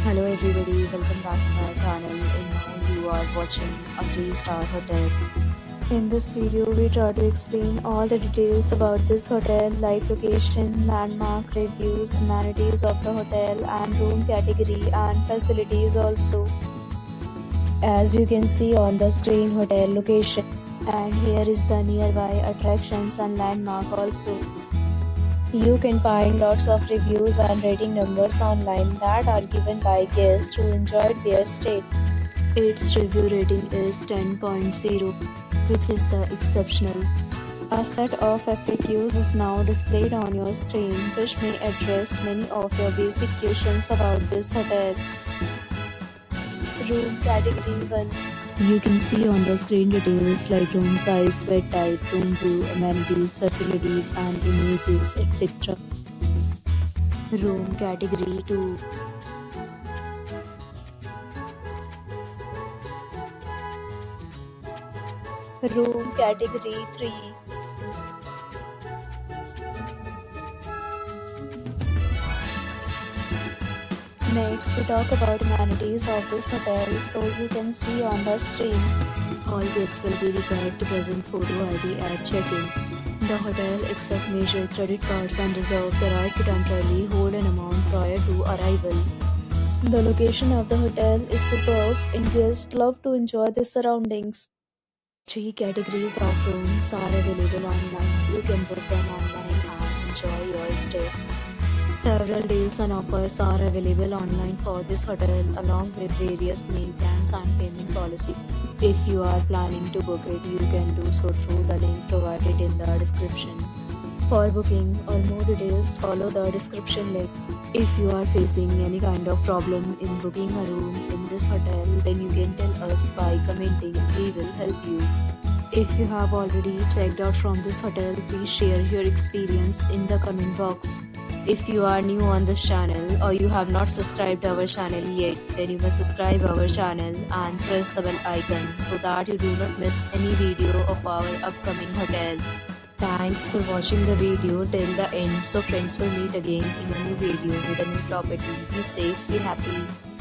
Hello everybody, welcome back to my channel and now you are watching a 3-star hotel. In this video, we try to explain all the details about this hotel like location, landmark, reviews, amenities of the hotel and room category and facilities also. As you can see on the screen, hotel location, and here is the nearby attractions and landmark also. You can find lots of reviews and rating numbers online that are given by guests who enjoyed their stay. Its review rating is 10.0, which is the exceptional. A set of FAQs is now displayed on your screen, which may address many of your basic questions about this hotel. Room category 1. You can see on the screen details like room size, bed type, room view, amenities, facilities and images, etc. Room category 2. Room category 3. Next, we talk about amenities of this hotel, so you can see on the screen. All guests will be required to present photo ID at check-in. The hotel accepts major credit cards and reserves the right to temporarily hold an amount prior to arrival. The location of the hotel is superb and guests love to enjoy the surroundings. 3 categories of rooms are available online. You can book them online and enjoy your stay. Several deals and offers are available online for this hotel along with various meal plans and payment policy. If you are planning to book it, you can do so through the link provided in the description. For booking or more details, follow the description link. If you are facing any kind of problem in booking a room in this hotel, then you can tell us by commenting. We will help you. If you have already checked out from this hotel, please share your experience in the comment box. If you are new on this channel or you have not subscribed our channel yet, then you must subscribe our channel and press the bell icon so that you do not miss any video of our upcoming hotel. Thanks for watching the video till the end. So friends, will meet again in a new video with a new property. Be safe, be happy.